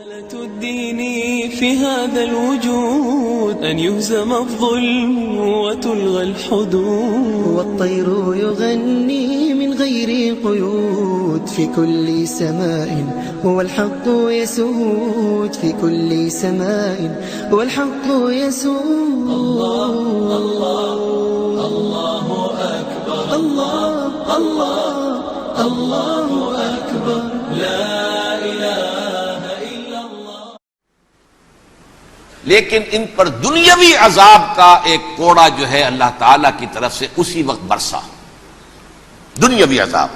الدين في هذا الوجود أن يهزم الظلم وتلغى الحدود، والطير يغني من غير قيود في كل سماء، هو الحق يسود في كل سماء، هو الحق يسود. الله الله الله أكبر، الله الله الله أكبر، لا لیکن ان پر دنیاوی عذاب کا ایک کوڑا جو ہے اللہ تعالیٰ کی طرف سے اسی وقت برسا. دنیاوی عذاب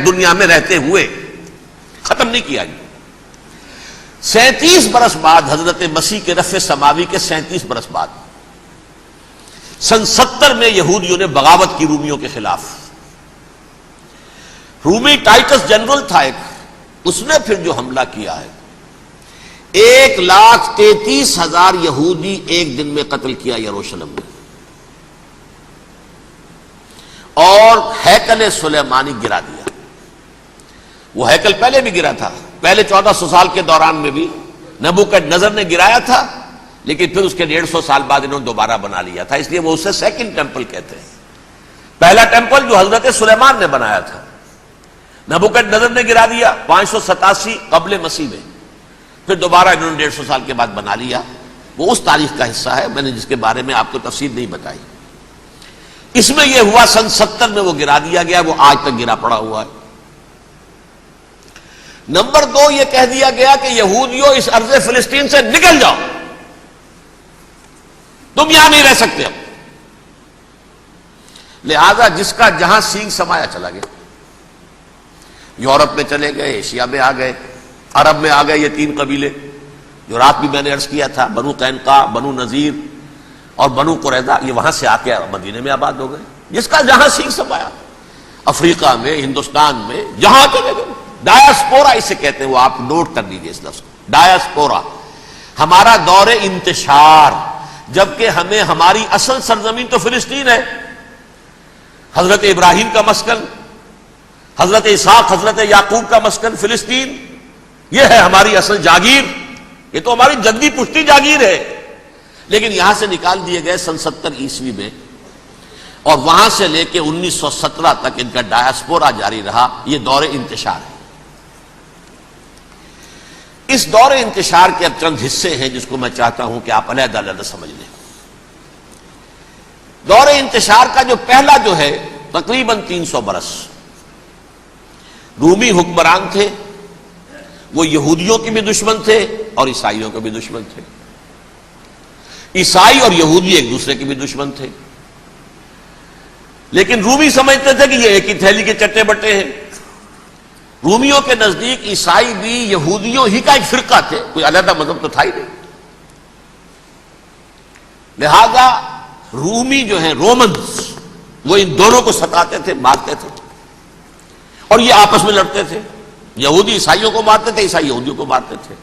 دنیا میں رہتے ہوئے ختم نہیں کیا گیا. 37 برس بعد حضرت مسیح کے رفع سماوی کے 37 برس بعد سن 70 میں یہودیوں نے بغاوت کی رومیوں کے خلاف. رومی ٹائٹس جنرل تھا ایک، اس نے پھر جو حملہ کیا ہے 1,33,000 یہودی ایک دن میں قتل کیا یروشلم میں، اور ہیکل سلیمانی گرا دیا. وہ ہیکل پہلے بھی گرا تھا، پہلے 1400 سال کے دوران میں بھی نبوکدنضر نے گرایا تھا، لیکن پھر اس کے 150 سال بعد انہوں نے دوبارہ بنا لیا تھا، اس لیے وہ اسے سیکنڈ ٹیمپل کہتے ہیں. پہلا ٹیمپل جو حضرت سلیمان نے بنایا تھا نبوکدنضر نے گرا دیا 587 قبل مسیح میں، پھر دوبارہ انہوں نے 150 سال کے بعد بنا لیا. وہ اس تاریخ کا حصہ ہے، میں نے جس کے بارے میں آپ کو تفصیل نہیں بتائی. اس میں یہ ہوا سن 70 میں وہ گرا دیا گیا، وہ آج تک گرا پڑا ہوا ہے. نمبر 2 یہ کہہ دیا گیا کہ یہودیوں اس ارض فلسطین سے نکل جاؤ، تم یہاں نہیں رہ سکتے اب. لہذا جس کا جہاں سینگ سمایا چلا گیا. یورپ میں چلے گئے، ایشیا میں آ گئے، عرب میں آ گئے. یہ 3 قبیلے جو رات بھی میں نے عرض کیا تھا، بنو قینقاع، بنو نذیر اور بنو قریظہ، یہ وہاں سے آ کے مدینے میں آباد ہو گئے. جس کا جہاں سینگ سمایا، افریقہ میں، ہندوستان میں، جہاں چلے گئے. ڈایاسپورا اسے کہتے ہیں، وہ آپ نوٹ کر لیجیے اس لفظ کو، ڈایاسپورا. ہمارا دور انتشار، جبکہ ہمیں ہماری اصل سرزمین تو فلسطین ہے، حضرت ابراہیم کا مسکن، حضرت اسحاق حضرت یعقوب کا مسکن فلسطین، یہ ہے ہماری اصل جاگیر، یہ تو ہماری جدی پشتی جاگیر ہے. لیکن یہاں سے نکال دیے گئے سن 70 عیسوی میں، اور وہاں سے لے کے 1917 تک ان کا ڈایاسپورا جاری رہا. یہ دور انتشار ہے. اس دور انتشار کے اب چند حصے ہیں جس کو میں چاہتا ہوں کہ آپ علیحدہ علیحدہ سمجھ لیں. دور انتشار کا جو پہلا جو ہے تقریباً 300 برس رومی حکمران تھے. وہ یہودیوں کے بھی دشمن تھے اور عیسائیوں کے بھی دشمن تھے. عیسائی اور یہودی ایک دوسرے کے بھی دشمن تھے، لیکن رومی سمجھتے تھے کہ یہ ایک ہی تھیلی کے چٹے بٹے ہیں. رومیوں کے نزدیک عیسائی بھی یہودیوں ہی کا ایک فرقہ تھے، کوئی علیحدہ مذہب تو تھا ہی نہیں. لہذا رومی جو ہیں رومنز، وہ ان دونوں کو ستاتے تھے، مارتے تھے، اور یہ آپس میں لڑتے تھے. یہودی عیسائیوں کو مارتے تھے، عیسائی یہودیوں کو مارتے تھے.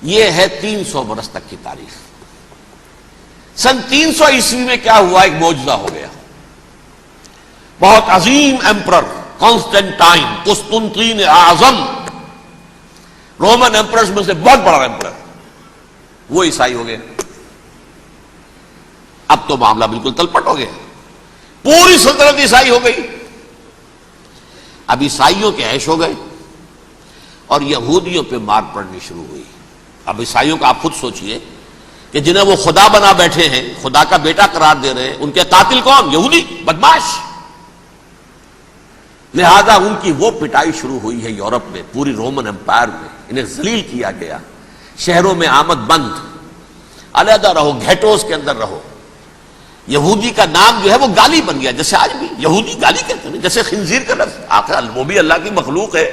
یہ ہے 300 برس تک کی تاریخ. سن 300 عیسوی میں کیا ہوا؟ ایک معجزہ ہو گیا. بہت عظیم ایمپرر کانسٹینٹائن، قسطنطین اعظم، رومن ایمپررز میں سے بہت بڑا ایمپرر، وہ عیسائی ہو گئے. اب تو معاملہ بالکل تلپٹ ہو گیا، پوری سلطنت عیسائی ہو گئی. اب عیسائیوں کے عیش ہو گئے اور یہودیوں پہ مار پڑنی شروع ہوئی. اب عیسائیوں کا آپ خود سوچئے کہ جنہیں وہ خدا بنا بیٹھے ہیں، خدا کا بیٹا قرار دے رہے ہیں، ان کے قاتل کون؟ یہودی بدماش. لہذا ان کی وہ پٹائی شروع ہوئی ہے یورپ میں، پوری رومن امپائر میں. انہیں ذلیل کیا گیا، شہروں میں آمد بند، علیحدہ رہو، گھیٹوز کے اندر رہو. یہودی کا نام جو ہے وہ گالی بن گیا، جیسے آج بھی یہودی گالی کہتے ہیں، جیسے خنزیر کا لفظ. آخر وہ بھی اللہ کی مخلوق ہے،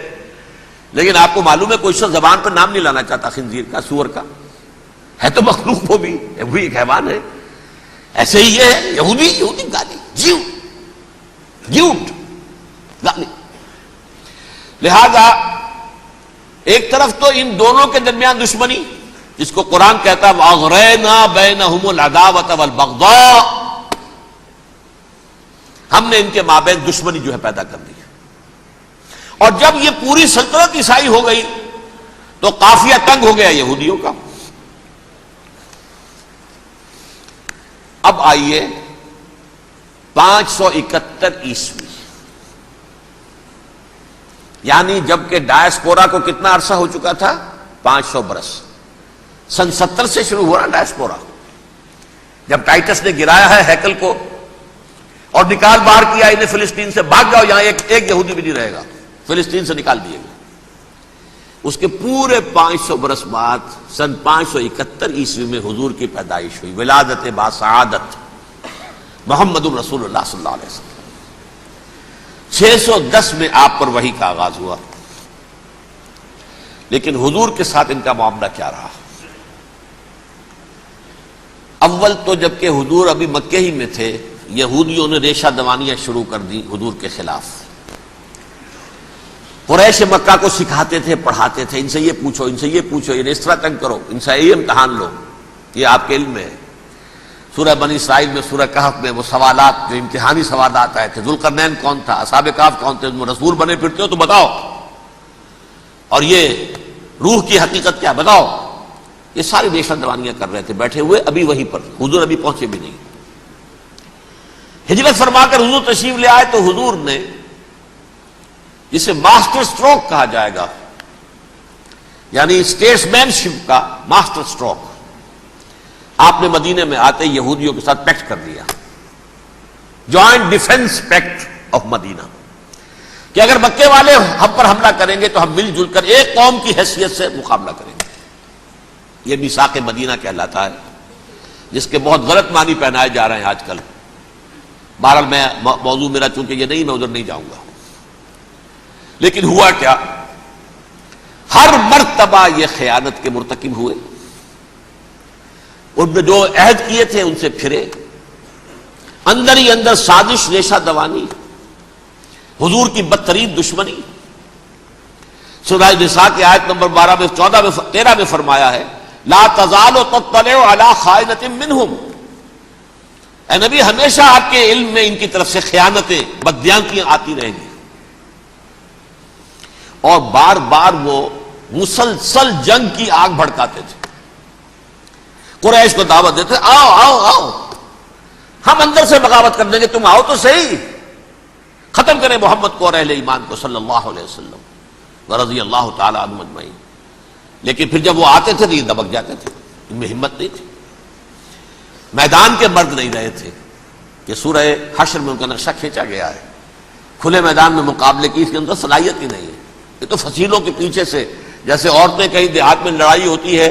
لیکن آپ کو معلوم ہے کوئی شخص زبان پر نام نہیں لانا چاہتا خنزیر کا، سور کا. ہے تو مخلوق، وہ بھی ایک حیوان ہے. ایسے ہی یہ ہے یہودی، یہودی گالی، جیوٹ گالی. لہذا ایک طرف تو ان دونوں کے درمیان دشمنی، جس کو قرآن کہتا ہے وَأَغْرَيْنَا بَيْنَهُمُ الْعَدَاوَةَ وَالْبَغْضَاءَ، ہم نے ان کے مابین دشمنی جو ہے پیدا کر دی. اور جب یہ پوری سلطنت عیسائی ہو گئی تو قافیہ تنگ ہو گیا یہودیوں کا. اب آئیے 571 عیسوی، یعنی جبکہ ڈائسپورا کو کتنا عرصہ ہو چکا تھا؟ 500 برس. سن 70 سے شروع ہوا نا ڈائسپورا، جب ٹائٹس نے گرایا ہے ہیکل کو اور نکال باہر کیا انہیں فلسطین سے، بھاگ جاؤ یہاں ایک یہودی بھی نہیں رہے گا، فلسطین سے نکال دیے گئے. اس کے پورے 500 برس بعد سن 571 عیسوی میں حضور کی پیدائش ہوئی، ولادت باسعادت محمد الرسول اللہ صلی اللہ علیہ وسلم. 610 میں آپ پر وحی کا آغاز ہوا. لیکن حضور کے ساتھ ان کا معاملہ کیا رہا؟ اول تو جبکہ حضور ابھی مکے ہی میں تھے، یہودیوں نے ریشہ دوانیاں شروع کر دی حضور کے خلاف. قریش مکہ کو سکھاتے تھے، پڑھاتے تھے، ان سے یہ پوچھو، ان سے یہ پوچھو، یہ اس طرح تنگ کرو، ان سے یہ امتحان لو، یہ آپ کے علم میں ہے. سورہ بنی اسرائیل میں، سورہ کہف میں وہ سوالات، جو امتحانی سوالات آئے تھے، ذوالقرنین کون تھا، اصحاب کہف کون تھے، تم رسول بنے پھرتے ہو تو بتاؤ، اور یہ روح کی حقیقت کیا بتاؤ. یہ ساری ریشہ دوانیاں کر رہے تھے بیٹھے ہوئے، ابھی وہی پر حضور ابھی پہنچے بھی نہیں. ہجرت فرما کر حضور تشریف لے آئے تو حضور نے، جسے ماسٹر سٹروک کہا جائے گا، یعنی اسٹیٹس مین شپ کا ماسٹر سٹروک، آپ نے مدینے میں آتے یہودیوں کے ساتھ پیکٹ کر دیا، جوائنٹ ڈیفنس پیکٹ آف مدینہ، کہ اگر مکے والے ہم پر حملہ کریں گے تو ہم مل جل کر ایک قوم کی حیثیت سے مقابلہ کریں گے. یہ میثاق مدینہ کہلاتا ہے، جس کے بہت غلط معنی پہنائے جا رہے ہیں آج کل. بہرحال میں موضوع میرا چونکہ یہ نہیں، میں ادھر نہیں جاؤں گا. لیکن ہوا کیا؟ ہر مرتبہ یہ خیانت کے مرتکب ہوئے، ان نے جو عہد کیے تھے ان سے پھرے، اندر ہی اندر سازش، ریشہ دوانی، حضور کی بدترین دشمنی. سورہ نساء کی آیت نمبر 12 میں 14 میں 13 میں فرمایا ہے، لا تزال تطلع علی خائنۃ منہم. اے نبی، ہمیشہ آپ کے علم میں ان کی طرف سے خیانتیں، بددیانتیاں آتی رہیں گی. اور بار بار وہ مسلسل جنگ کی آگ بھڑکاتے تھے. قریش کو دعوت دیتے، آؤ آؤ آؤ، ہم اندر سے بغاوت کر دیں گے، تم آؤ تو صحیح، ختم کریں محمد کو اور اہل ایمان کو صلی اللہ علیہ وسلم ورضی اللہ تعالی عنہم اجمعین. لیکن پھر جب وہ آتے تھے تو یہ دبک جاتے تھے، ان میں ہمت نہیں تھی. میدان کے مرد نہیں رہے تھے. کہ سورہ حشر میں ان کا نقشہ کھینچا گیا ہے. کھلے میدان میں مقابلے کی اس کے اندر صلاحیت ہی نہیں ہے. یہ تو فصیلوں کے پیچھے سے، جیسے عورتیں کہیں دیہات میں لڑائی ہوتی ہے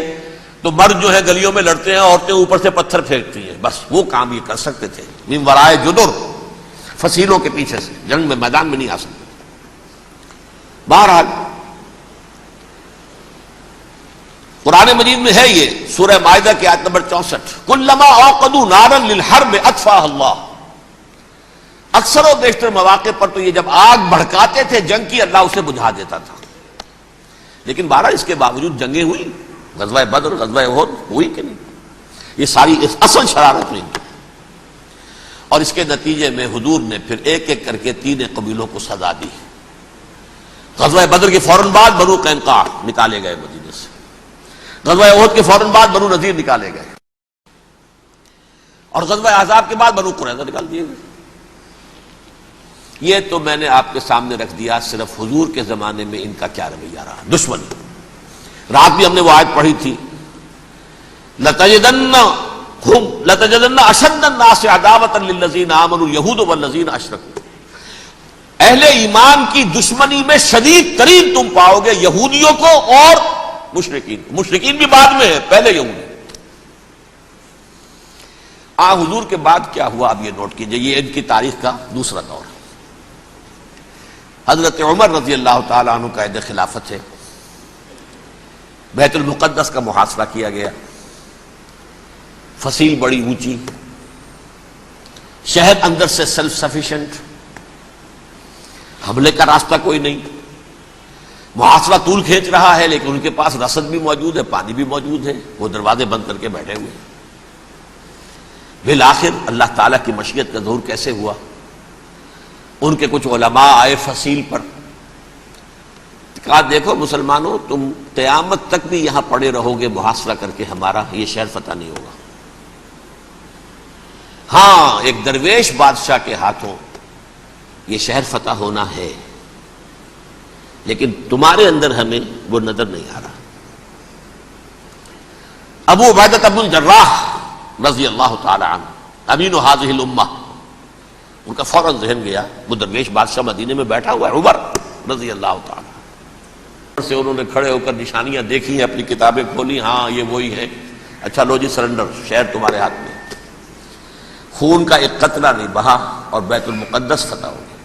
تو مرد جو ہے گلیوں میں لڑتے ہیں، عورتیں اوپر سے پتھر پھینکتی ہیں، بس وہ کام یہ کر سکتے تھے. من ورائے جدر، فصیلوں کے پیچھے سے، جنگ میں میدان میں نہیں آ سکتے. بہرحال قرآن مجید میں ہے یہ سورہ مائدہ کی آیت نمبر 64، کلما اوقدوا نارا للحرب اطفاها اللہ. اکثر و بیشتر مواقع پر تو یہ جب آگ بھڑکاتے تھے جنگ کی، اللہ اسے بجھا دیتا تھا. لیکن بہرحال اس کے باوجود جنگیں ہوئی، غزوہ بدر، غزوہ احد ہوئی کہ نہیں. یہ ساری اصل شرارت ہوئی. اور اس کے نتیجے میں حضور نے پھر ایک ایک کر کے 3 قبیلوں کو سزا دی. غزوہ بدر کے فوراً بعد بنو قینقاع نکالے گئے مدینے سے. غزوہ احد کے فوراً بعد بنو نذیر نکالے گئے. اور غزوہ احزاب کے بعد بنو قریظہ نکال دیے گئے. یہ تو میں نے آپ کے سامنے رکھ دیا صرف حضور کے زمانے میں ان کا کیا رویہ رہا. دشمنی. رات بھی ہم نے وہ آیت پڑھی تھی، لَتَجِدَنَّ أَشَدَّ النَّاسِ عَدَاوَةً لِلَّذِينَ آمَنُوا الْيَهُودُ وَالَّذِينَ أَشْرَكُوا. اہل ایمان کی دشمنی میں شدید ترین تم پاؤ گے یہودیوں کو اور مشرکین. مشرکین بھی بعد میں ہے، پہلے یہودی. حضور کے بعد کیا ہوا اب یہ نوٹ کیجئے. یہ ان کی تاریخ کا دوسرا دور ہے. حضرت عمر رضی اللہ تعالیٰ عنہ کا عہد خلافت ہے. بیت المقدس کا محاصرہ کیا گیا. فصیل بڑی اونچی، شہر اندر سے سیلف سفیشینٹ، حملے کا راستہ کوئی نہیں. محاصرہ طول کھینچ رہا ہے لیکن ان کے پاس رسد بھی موجود ہے، پانی بھی موجود ہے. وہ دروازے بند کر کے بیٹھے ہوئے. بالآخر اللہ تعالیٰ کی مشیت کا ظہور کیسے ہوا؟ ان کے کچھ علماء آئے فصیل پر، کہا دیکھو مسلمانوں، تم قیامت تک بھی یہاں پڑے رہو گے محاصرہ کر کے ہمارا، یہ شہر فتح نہیں ہوگا۔ ہاں ایک درویش بادشاہ کے ہاتھوں یہ شہر فتح ہونا ہے، لیکن تمہارے اندر ہمیں وہ نظر نہیں آ رہا۔ ابو عبیدہ بن الجراح رضی اللہ تعالی عنہ امین هذه الامہ، ان کا فوراً ذہن گیا وہ درویش بادشاہ مدینے میں بیٹھا ہوا ہے عمر رضی اللہ تعالی سے، انہوں نے کھڑے ہو کر نشانیاں دیکھی ہیں، اپنی کتابیں کھولی، ہاں یہ وہی ہے، اچھا لو جی سرنڈر، شہر تمہارے ہاتھ میں۔ خون کا ایک قطرہ نہیں بہا اور بیت المقدس فتح ہو گیا۔